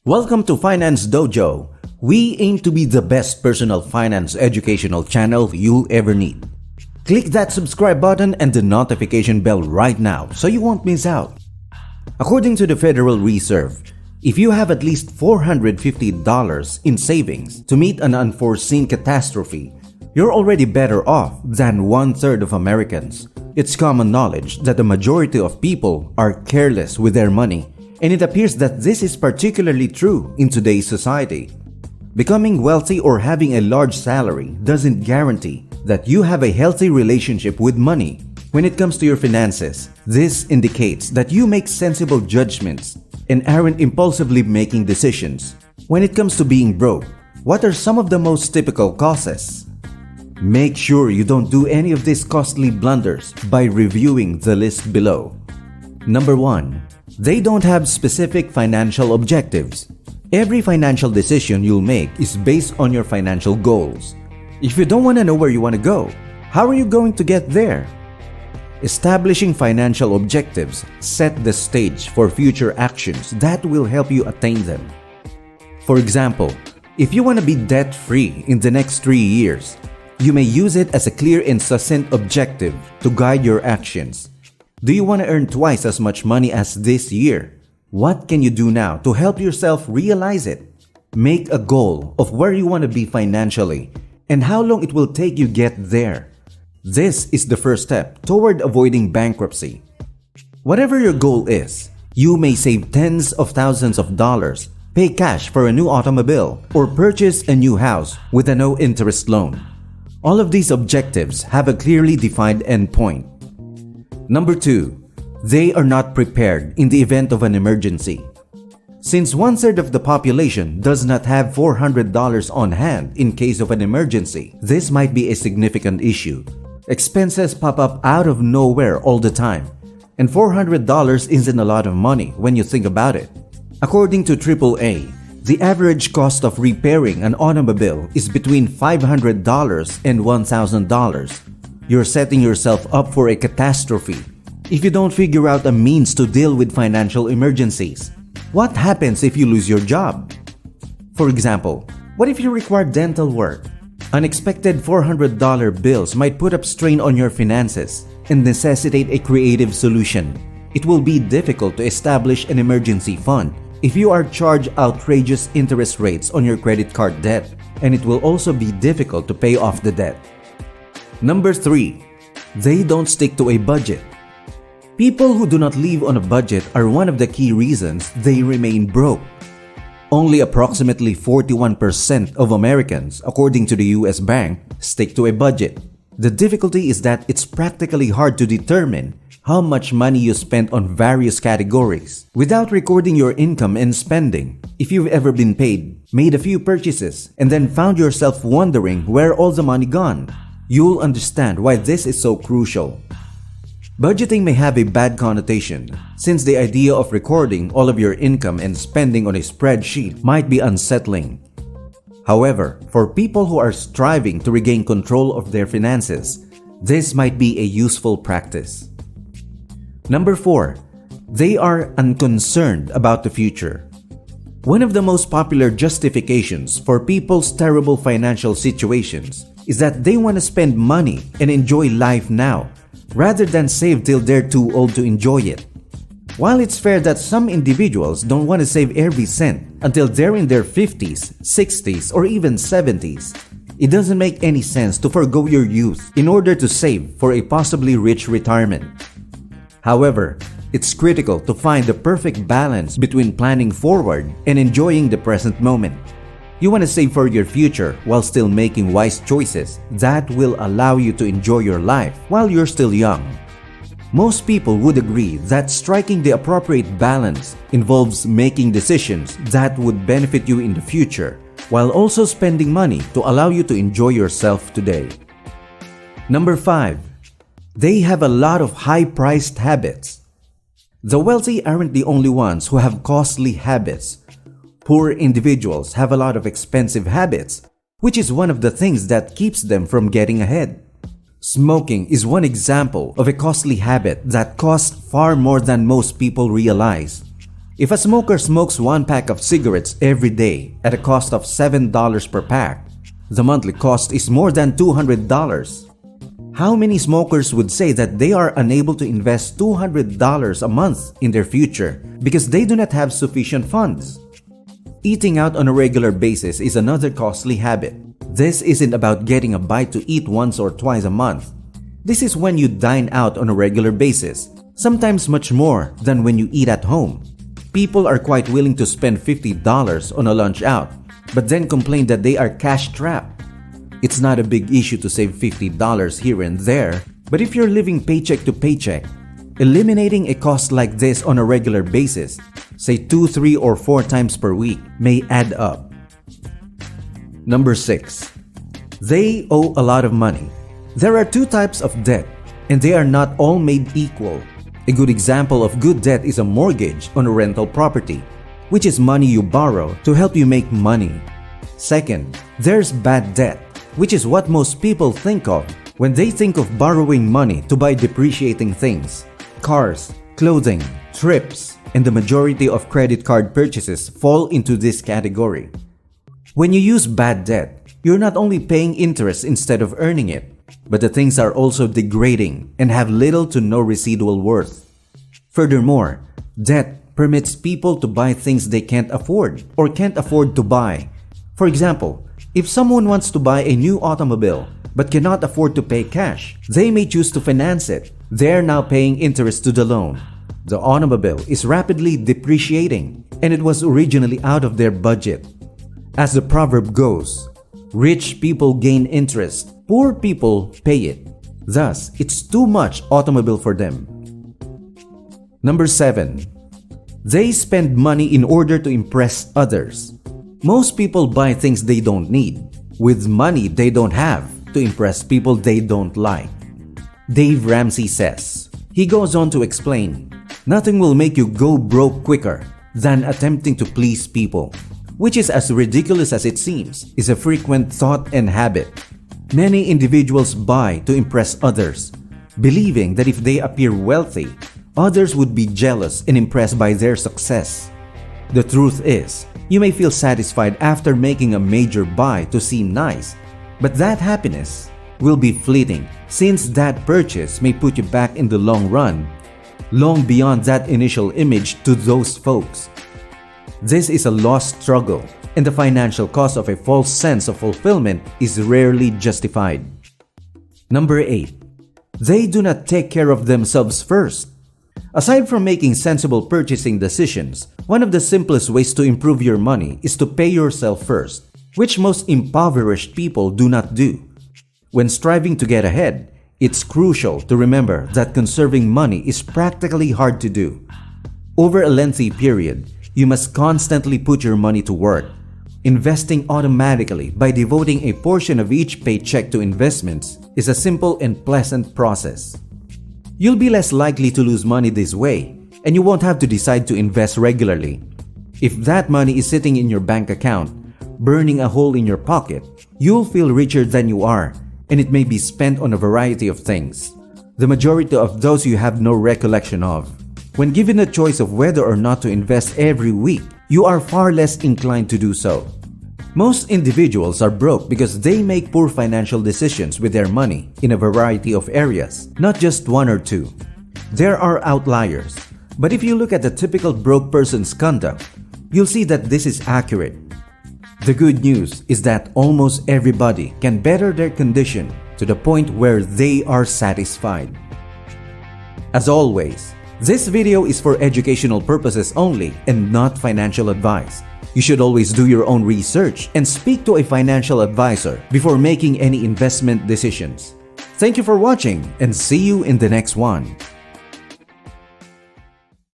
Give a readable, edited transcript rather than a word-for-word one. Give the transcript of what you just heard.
Welcome to Finance Dojo. We aim to be the best personal finance educational channel you'll ever need. Click that subscribe button and the notification bell right now so you won't miss out. According to the Federal Reserve, if you have at least $450 in savings to meet an unforeseen catastrophe, you're already better off than one-third of Americans. It's common knowledge that the majority of people are careless with their money, and it appears that this is particularly true in today's society. Becoming wealthy or having a large salary doesn't guarantee that you have a healthy relationship with money. When it comes to your finances, this indicates that you make sensible judgments and aren't impulsively making decisions. When it comes to being broke, what are some of the most typical causes? Make sure you don't do any of these costly blunders by reviewing the list below. Number 1. They don't have specific financial objectives. Every financial decision you'll make is based on your financial goals. If you don't want to know where you want to go, how are you going to get there? Establishing financial objectives set the stage for future actions that will help you attain them. For example, if you want to be debt-free in the next 3 years, you may use it as a clear and succinct objective to guide your actions. Do you want to earn twice as much money as this year? What can you do now to help yourself realize it? Make a goal of where you want to be financially and how long it will take you get there. This is the first step toward avoiding bankruptcy. Whatever your goal is, you may save tens of thousands of dollars, pay cash for a new automobile, or purchase a new house with a no-interest loan. All of these objectives have a clearly defined endpoint. Number 2. They are not prepared in the event of an emergency. Since one-third of the population does not have $400 on hand in case of an emergency, this might be a significant issue. Expenses pop up out of nowhere all the time, and $400 isn't a lot of money when you think about it. According to AAA, the average cost of repairing an automobile is between $500 and $1,000. You're setting yourself up for a catastrophe if you don't figure out a means to deal with financial emergencies. What happens if you lose your job? For example, what if you require dental work? Unexpected $400 bills might put up strain on your finances and necessitate a creative solution. It will be difficult to establish an emergency fund if you are charged outrageous interest rates on your credit card debt, and it will also be difficult to pay off the debt. Number 3. They don't stick to a budget. People who do not live on a budget are one of the key reasons they remain broke. Only approximately 41% of Americans, according to the US Bank, stick to a budget. The difficulty is that it's practically hard to determine how much money you spend on various categories without recording your income and spending. If you've ever been paid, made a few purchases, and then found yourself wondering where all the money gone, you'll understand why this is so crucial. Budgeting may have a bad connotation, since the idea of recording all of your income and spending on a spreadsheet might be unsettling. However, for people who are striving to regain control of their finances, this might be a useful practice. Number 4. They are unconcerned about the future. One of the most popular justifications for people's terrible financial situations is that they want to spend money and enjoy life now, rather than save till they're too old to enjoy it. While it's fair that some individuals don't want to save every cent until they're in their 50s, 60s, or even 70s, it doesn't make any sense to forgo your youth in order to save for a possibly rich retirement. However, it's critical to find the perfect balance between planning forward and enjoying the present moment. You want to save for your future while still making wise choices that will allow you to enjoy your life while you're still young. Most people would agree that striking the appropriate balance involves making decisions that would benefit you in the future while also spending money to allow you to enjoy yourself today. Number 5. They have a lot of high-priced habits. The wealthy aren't the only ones who have costly habits. Poor individuals have a lot of expensive habits, which is one of the things that keeps them from getting ahead. Smoking is one example of a costly habit that costs far more than most people realize. If a smoker smokes one pack of cigarettes every day at a cost of $7 per pack, the monthly cost is more than $200. How many smokers would say that they are unable to invest $200 a month in their future because they do not have sufficient funds? Eating out on a regular basis is another costly habit. This isn't about getting a bite to eat once or twice a month. This is when you dine out on a regular basis, sometimes much more than when you eat at home. People are quite willing to spend $50 on a lunch out, but then complain that they are cash-strapped. It's not a big issue to save $50 here and there, but if you're living paycheck to paycheck, eliminating a cost like this on a regular basis, say 2, 3, or 4 times per week, may add up. Number 6. They owe a lot of money. There are 2 types of debt, and they are not all made equal. A good example of good debt is a mortgage on a rental property, which is money you borrow to help you make money. Second, there's bad debt, which is what most people think of when they think of borrowing money to buy depreciating things. Cars, clothing, trips, and the majority of credit card purchases fall into this category. When you use bad debt, you're not only paying interest instead of earning it, but the things are also degrading and have little to no residual worth. Furthermore, debt permits people to buy things they can't afford or can't afford to buy. For example, if someone wants to buy a new automobile but cannot afford to pay cash, they may choose to finance it. They're now paying interest to the loan. The automobile is rapidly depreciating, and it was originally out of their budget. As the proverb goes, rich people gain interest, poor people pay it. Thus, it's too much automobile for them. Number 7. They spend money in order to impress others. Most people buy things they don't need, with money they don't have, to impress people they don't like. Dave Ramsey says, he goes on to explain, nothing will make you go broke quicker than attempting to please people, which is as ridiculous as it seems, is a frequent thought and habit. Many individuals buy to impress others, believing that if they appear wealthy, others would be jealous and impressed by their success. The truth is, you may feel satisfied after making a major buy to seem nice, but that happiness will be fleeting since that purchase may put you back in the long run, long beyond that initial image to those folks. This is a lost struggle, and the financial cost of a false sense of fulfillment is rarely justified. Number 8. They do not take care of themselves first. Aside from making sensible purchasing decisions, one of the simplest ways to improve your money is to pay yourself first, which most impoverished people do not do. When striving to get ahead, it's crucial to remember that conserving money is practically hard to do. Over a lengthy period, you must constantly put your money to work, investing automatically by devoting a portion of each paycheck to investments is a simple and pleasant process. You'll be less likely to lose money this way, and you won't have to decide to invest regularly. If that money is sitting in your bank account, burning a hole in your pocket, you'll feel richer than you are, and it may be spent on a variety of things, the majority of those you have no recollection of. When given the choice of whether or not to invest every week, you are far less inclined to do so. Most individuals are broke because they make poor financial decisions with their money in a variety of areas, not just one or two. There are outliers, but if you look at the typical broke person's conduct, you'll see that this is accurate. The good news is that almost everybody can better their condition to the point where they are satisfied. As always, this video is for educational purposes only and not financial advice. You should always do your own research and speak to a financial advisor before making any investment decisions. Thank you for watching and see you in the next one.